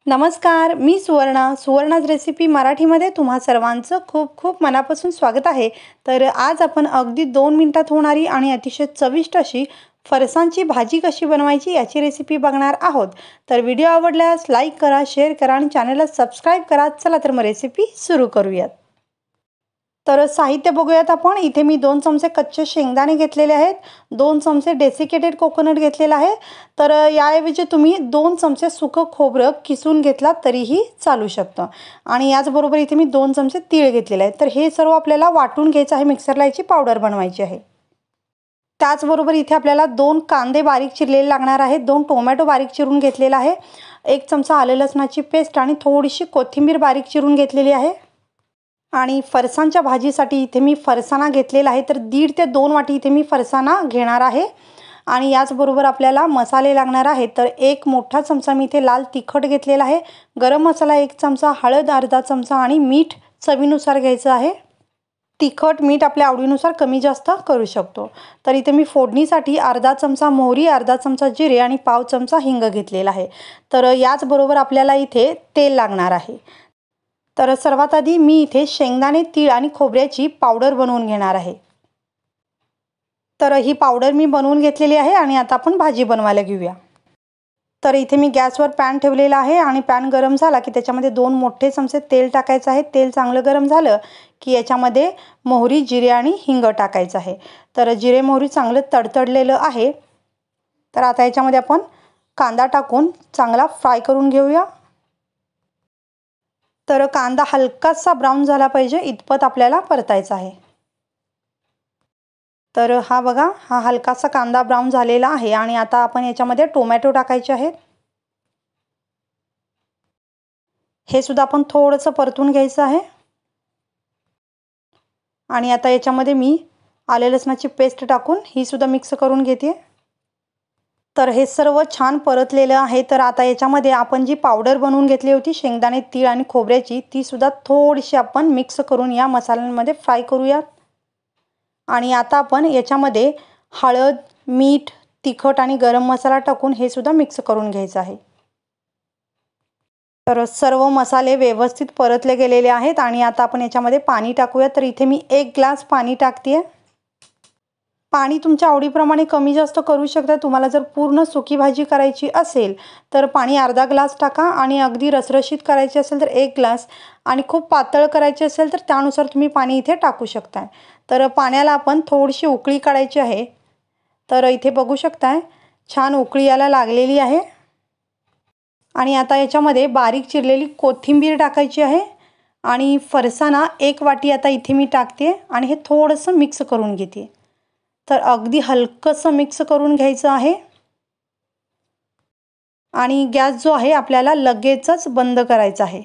नमस्कार, मी सुवर्णाज रेसिपी मराठीमध्ये तुम्हा सर्वांचं खूप खूप मनापासून स्वागत आहे। तर आज आपण अगदी 2 मिनिटात होणारी आणि अतिशय चविष्ट अशी फरसांची भाजी कशी बनवायची याची रेसिपी बघणार आहोत। तर व्हिडिओ आवडल्यास लाईक करा, शेअर करा आणि चॅनलला सबस्क्राइब करा। चला तर मग रेसिपी सुरू करूयात। तर साहित्य बघूयात आपण। इथे मी 2 चमचे कच्चे शेंगदाणे घेतलेले आहेत, 2 चमचे डेसिकेटेड कोकोनट घेतलेला आहे। तर याऐवजी तुम्ही 2 चमचे सुकं खोबरं किसून घेतला तरीही चालू शकतं। आणि याचबरोबर इथे मी 2 चमचे तीळ घेतलेले आहेत। तर हे सर्व आपल्याला वाटून घ्यायचं आहे, मिक्सरला याची पावडर बनवायची आहे। त्याचबरोबर इथे आपल्याला 2 कांदे बारीक चिरलेले लागणार आहेत, 2 टोमॅटो बारीक चिरून घेतलेला आहे, 1 चमचा आले लसणाची पेस्ट आणि थोडीशी कोथिंबीर बारीक चिरून घेतलेली आहे। आणि फरसांच्या भाजीसाठी इथे मी फरसाणा घेतलेला आहे। तर 1.5 ते 2 वाटी इथे मी फरसाणा घेणार आहे। आणि याचबरोबर आपल्याला मसाले लागणार आहेत। तर 1 मोठा चमचा मी इथे लाल तिखट घेतलेला आहे, गरम मसाला 1 चमचा, हळद अर्धा चमचा आणि मीठ चवीनुसार घ्यायचं आहे। तिखट मीठ आपल्या आवडीनुसार कमी जास्त करू शकतो। तर इथे मी फोडणीसाठी अर्धा चमचा मोहरी, अर्धा चमचा जिरे आणि पाव चमचा हिंग घेतलेला आहे। तर याचबरोबर आपल्याला इथे तेल लागणार आहे। तर सर्वात आधी मी इथे शेंगदाणे, तीळ आणि खोबऱ्याची पावडर बनवून घेणार आहे। तर ही पावडर मी बनवून घेतलेली आहे आणि आता आपण भाजी बनवायला घेऊया। तर इथे मी गॅसवर पॅन ठेवलेला आहे आणि पॅन गरम झाला की त्याच्यामध्ये 2 मोठे चमचे तेल टाकायचं आहे। तेल चांगलं गरम झालं की याच्यामध्ये मोहरी, जिरे आणि हिंग टाकायचं आहे। तर जिरे मोहरी चांगलं तडतडलेलं आहे। तर आता याच्यामध्ये आपण कांदा टाकून चांगला फ्राय करून घेऊया। तर कांदा हलकासा ब्राउन झाला पाहिजे इतपत आपल्याला परतायचा आहे। तर हा बघा, हा हलकासा कांदा ब्राउन झालेला आहे आणि आता आपण याच्यामध्ये टोमॅटो टाकायचे आहेत। हे सुद्धा आपण थोडंसं परतून घ्यायचं आहे। आणि आता याच्यामध्ये मी आले लसणाची पेस्ट टाकून ही सुद्धा मिक्स करून घेते। तर हे सर्व छान परतलेलं आहे। तर आता याच्यामध्ये आपण जी पावडर बनवून घेतली होती शेंगदाणे, तीळ आणि खोबऱ्याची, ती सुद्धा थोडीशी आपण मिक्स करून या मसाल्यांमध्ये फ्राय करूयात। आणि आता आपण याच्यामध्ये हळद, मीठ, तिखट आणि गरम मसाला टाकून हे सुद्धा मिक्स करून घ्यायचं आहे। तर सर्व मसाले व्यवस्थित परतले गेलेले आहेत आणि आता आपण याच्यामध्ये पाणी टाकूया। तर इथे मी 1 ग्लास पाणी टाकते। पाणी तुमच्या आवडीप्रमाणे कमी जास्त करू शकता। तुम्हाला जर पूर्ण सुकी भाजी करायची असेल तर पाणी अर्धा ग्लास टाका आणि अगदी रसरशीत करायची असेल तर 1 ग्लास आणि खूप पातळ करायची असेल तर त्यानुसार तुम्ही पाणी इथे टाकू शकता। तर पाण्याला आपण थोडीशी उकळी काढायची आहे। तर इथे बघू शकता छान उकळी यायला लागलेली आहे। आणि आता याच्यामध्ये बारीक चिरलेली कोथिंबीर टाकायची आहे आणि फरसाणा 1 वाटी आता इथे मी टाकते आणि हे थोडंसं मिक्स करून घेते। तर अगदी हलकंसं मिक्स करून घ्यायचं आहे। आणि गॅस जो आहे आपल्याला लगेचच बंद करायचा आहे।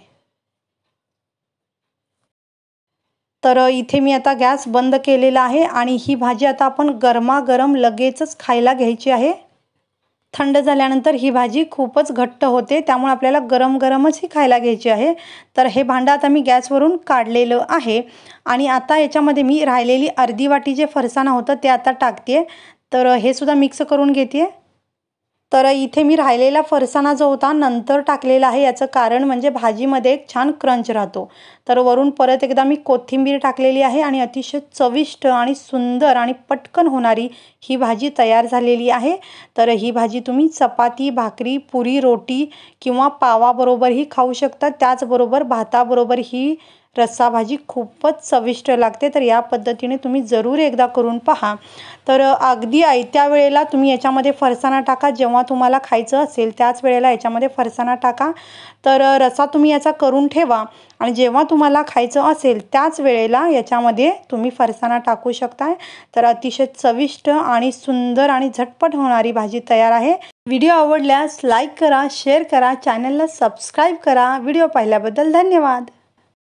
तर इथे मी आता गॅस बंद केलेला आहे आणि ही भाजी आता आपण गरमागरम लगेचच खायला घ्यायची आहे। थंड झाल्यानंतर ही भाजी खूपच घट्ट होते, त्यामुळे आपल्याला गरम गरमच ही खायला घ्यायची आहे। तर हे भांडं आता मी गॅसवरून काढलेलं आहे आणि आता याच्यामध्ये मी राहिलेली अर्धी वाटी जे फरसाणा होतं ते आता टाकते। तर हे सुद्धा मिक्स करून घेते। तर इथे मी राहिलेला फरसाणा जो होता नंतर टाकलेला आहे, याचं कारण म्हणजे भाजीमध्ये एक छान क्रंच राहतो। तर वरून परत एकदा मी कोथिंबीर टाकलेली आहे आणि अतिशय चविष्ट आणि सुंदर आणि पटकन होणारी ही भाजी तयार झालेली आहे। तर ही भाजी तुम्ही चपाती, भाकरी, पुरी, रोटी किंवा पावाबरोबरही खाऊ शकता। त्याचबरोबर भाताबरोबर ही रस्सा भाजी खूपच चविष्ट लागते। तर या पद्धतीने तुम्ही जरूर एकदा करून पहा। तर अगदी आयत्या वेळेला तुम्ही याच्यामध्ये फरसाणा टाका, जेव्हा तुम्हाला खायचं असेल त्याच वेळेला याच्यामध्ये फरसाणा टाका। तर रस्सा तुम्ही याचा करून ठेवा आणि जेव्हा तुम्हाला खायचं असेल त्याच वेळेला याच्यामध्ये तुम्ही फरसाणा टाकू शकता। तर अतिशय चविष्ट आणि सुंदर आणि झटपट होणारी भाजी तयार आहे। व्हिडिओ आवडल्यास लाईक करा, शेअर करा, चॅनलला सबस्क्राइब करा। व्हिडिओ पाहिल्याबद्दल धन्यवाद।